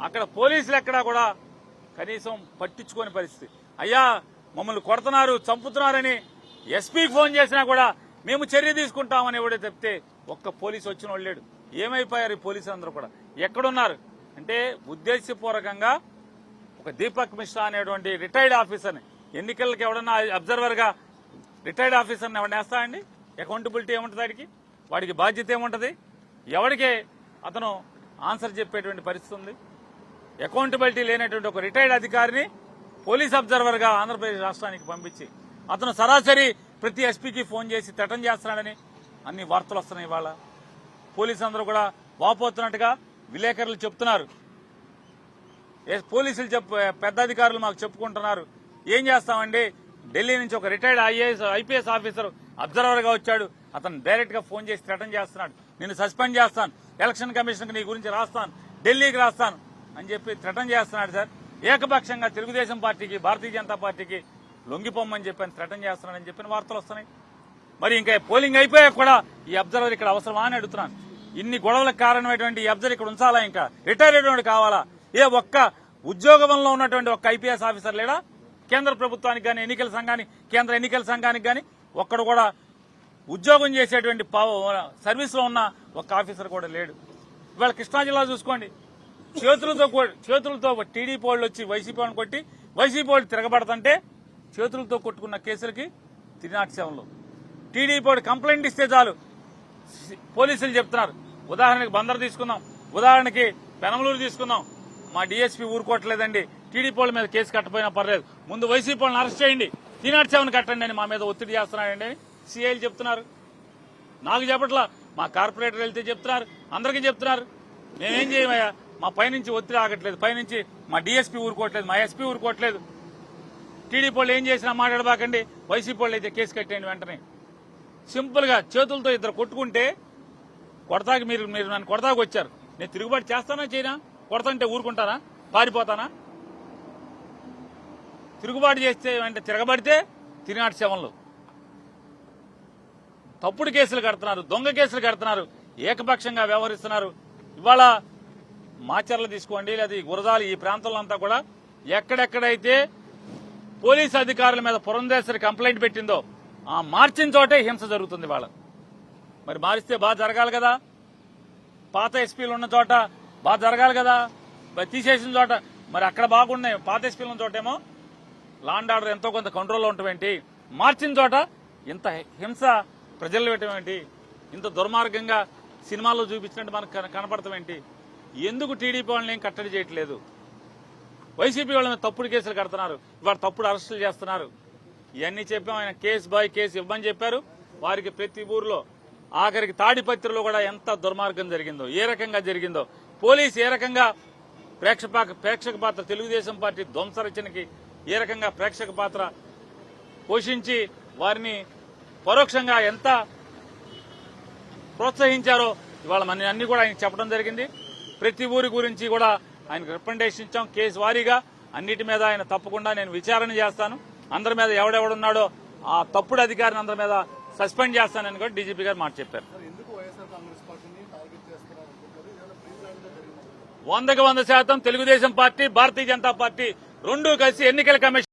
అక్కడ పోలీసులు ఎక్కడా కూడా కనీసం పట్టించుకోని పరిస్థితి. అయ్యా మమ్మల్ని కొడుతున్నారు, చంపుతున్నారని ఎస్పీకి ఫోన్ చేసినా కూడా మేము చర్య తీసుకుంటామని ఎవడే చెప్తే ఒక్క పోలీసు వచ్చిన వాళ్ళు లేడు. ఏమైపోయారు ఈ పోలీసులు అందరూ కూడా? ఎక్కడున్నారు అంటే ఉద్దేశపూర్వకంగా ఒక దీపక్ మిశ్రా అనేటువంటి రిటైర్డ్ ఆఫీసర్ని, ఎన్నికలకి ఎవడన్నా అబ్జర్వర్ గా రిటైర్డ్ ఆఫీసర్ని ఎవరిని వేస్తాయండి? అకౌంటబిలిటీ ఏముంటుంది? వాడికి బాధ్యత ఏముంటుంది? ఎవరికి అతను ఆన్సర్ చెప్పేటువంటి పరిస్థితి ఉంది? అకౌంటబిలిటీ లేనటువంటి ఒక రిటైర్డ్ అధికారిని పోలీస్ అబ్జర్వర్ గా ఆంధ్రప్రదేశ్ రాష్ట్రానికి పంపించి అతను సరాసరి ప్రతి ఎస్పీకి ఫోన్ చేసి థ్రెటన్ చేస్తున్నాడని అన్ని వార్తలు వస్తున్నాయి. ఇవాళ పోలీసులు అందరూ కూడా వాపోతున్నట్టుగా విలేకరులు చెప్తున్నారు. పోలీసులు పెద్ద అధికారులు మాకు చెప్పుకుంటున్నారు. ఏం చేస్తామండి, ఢిల్లీ నుంచి ఒక రిటైర్డ్ ఐపీఎస్ ఆఫీసర్ అబ్జర్వర్ గా వచ్చాడు, అతను డైరెక్ట్ గా ఫోన్ చేసి థ్రెటన్ చేస్తున్నాడు, నేను సస్పెండ్ చేస్తాను, ఎలక్షన్ కమిషన్ కి నీ గురించి రాస్తాను, ఢిల్లీకి రాస్తాను అని చెప్పి థ్రెటన్ చేస్తున్నాడు. సార్ ఏకపక్షంగా తెలుగుదేశం పార్టీకి, భారతీయ జనతా పార్టీకి లొంగిపోమ్మని చెప్పని థ్రెటన్ చేస్తున్నాడని చెప్పిన వార్తలు వస్తున్నాయి. మరి ఇంకా పోలింగ్ అయిపోయాక కూడా ఈ అబ్జర్వర్ ఇక్కడ అవసరమా అని అడుగుతున్నాను. ఇన్ని గొడవలకు కారణమైనటువంటి ఈ అబ్జర్వర్ ఇక్కడ ఉంచాలా? ఇంకా రిటైర్ అయినటువంటి కావాలా? ఏ ఒక్క ఉద్యోగంలో ఉన్నటువంటి ఒక్క ఐపీఎస్ ఆఫీసర్ లేడా? కేంద్ర ప్రభుత్వానికి కానీ ఎన్నికల సంఘానికి, కేంద్ర ఎన్నికల సంఘానికి కానీ ఒక్కడు కూడా ఉద్యోగం చేసేటువంటి సర్వీస్ లో ఉన్న ఒక్క ఆఫీసర్ కూడా లేడు. ఇవాళ కృష్ణా జిల్లా చూసుకోండి, చేతులతో టీడీపీ వాళ్ళు వచ్చి వైసీపీ వాళ్ళని కొట్టి వైసీపీ వాళ్ళు తిరగబడుతుంటే చేతులతో కొట్టుకున్న కేసులకి 307లో టీడీపీ వాడు కంప్లైంట్ ఇస్తే చాలు పోలీసులు చెప్తున్నారు. ఉదాహరణకి బందర్ తీసుకుందాం, ఉదాహరణకి పెనమలూరు తీసుకుందాం. మా డీఎస్పీ ఊరుకోవట్లేదండి, టీడీపీ వాళ్ళ మీద కేసు కట్టపోయినా పర్లేదు, ముందు వైసీపీ వాళ్ళని అరెస్ట్ చేయండి, 307 కట్టండి అని మా మీద ఒత్తిడి చేస్తున్నాడండి సిఐలు చెప్తున్నారు. నాకు చెప్పట్లా, మా కార్పొరేటర్ వెళ్తే చెప్తున్నారు, అందరికీ చెప్తున్నారు. మేమేం చేయమయ్యా, మా పైనుంచి ఒత్తిడి ఆగట్లేదు, పైనుంచి మా డీఎస్పీ ఊరుకోవట్లేదు, మా ఎస్పీ ఊరుకోవట్లేదు. టీడీపీ వాళ్ళు ఏం చేసినా మాట్లాడబాకండి, వైసీపీ వాళ్ళు అయితే కేసు కట్టేయండి వెంటనే. సింపుల్ గా చేతులతో ఇద్దరు కొట్టుకుంటే కొడతాకి మీరు నన్ను కొడతాకు వచ్చారు, నేను తిరుగుబాటు చేస్తానా చేయనా? కొడతంటే ఊరుకుంటానా? పారిపోతానా? తిరుగుబాటు చేస్తే అంటే తిరగబడితే 307లో తప్పుడు కేసులు కడుతున్నారు, దొంగ కేసులు కడుతున్నారు, ఏకపక్షంగా వ్యవహరిస్తున్నారు. ఇవాళ మాచర్ల తీసుకోండి, లేదా గురజాలు, ఈ ప్రాంతంలో అంతా కూడా ఎక్కడెక్కడైతే పోలీసు అధికారుల మీద పురంధేశ్వరి కంప్లైంట్ పెట్టిందో ఆ మార్చిన చోటే హింస జరుగుతుంది. వాళ్ళ మరి మారిస్తే బాగా జరగాలి కదా, పాత ఎస్పీలు ఉన్న చోట బాగా జరగాలి కదా, మరి తీసేసిన చోట మరి అక్కడ బాగున్నాయి, పాత ఎస్పీలు ఉన్న చోటేమో లా అండ్ ఆర్డర్ ఎంతో కొంత కంట్రోల్లో ఉండటమేంటి, మార్చిన చోట ఇంత హింస ప్రజలు పెట్టమేంటి, ఇంత దుర్మార్గంగా సినిమాల్లో చూపించినట్టు మనకు కనపడతామేంటి? ఎందుకు టీడీపీ వాళ్ళని ఏం కట్టడి చేయట్లేదు? వైసీపీ వాళ్ళ మీద తప్పుడు కేసులు కడుతున్నారు, ఇవాళ తప్పుడు అరెస్టులు చేస్తున్నారు. ఇవన్నీ చెప్పాం. ఆయన కేసు బాయ్ కేసు ఇవ్వమని చెప్పారు. వారికి ప్రతి ఊర్లో, ఆఖరికి తాడిపత్రిలో కూడా ఎంత దుర్మార్గం జరిగిందో, ఏ రకంగా జరిగిందో, పోలీసు ఏ రకంగా ప్రేక్షక పాత్ర, తెలుగుదేశం పార్టీ ధ్వంసరచనకి ఏ రకంగా ప్రేక్షక పాత్ర పోషించి వారిని పరోక్షంగా ఎంత ప్రోత్సహించారో ఇవాళ మన అన్ని కూడా ఆయన చెప్పడం జరిగింది. ప్రతి ఊరి గురించి కూడా ఆయనకు రికమెండేషన్ ఇచ్చాం. కేసు వారీగా అన్నిటి మీద ఆయన తప్పకుండా నేను విచారణ చేస్తాను, అందరి మీద ఎవడెవడున్నాడో ఆ తప్పుడు అధికారిని అందరి మీద సస్పెండ్ చేస్తానని కూడా డీజీపీ గారు మాట చెప్పారు. 100% తెలుగుదేశం పార్టీ, భారతీయ జనతా పార్టీ రెండూ కలిసి ఎన్నికల కమిషన్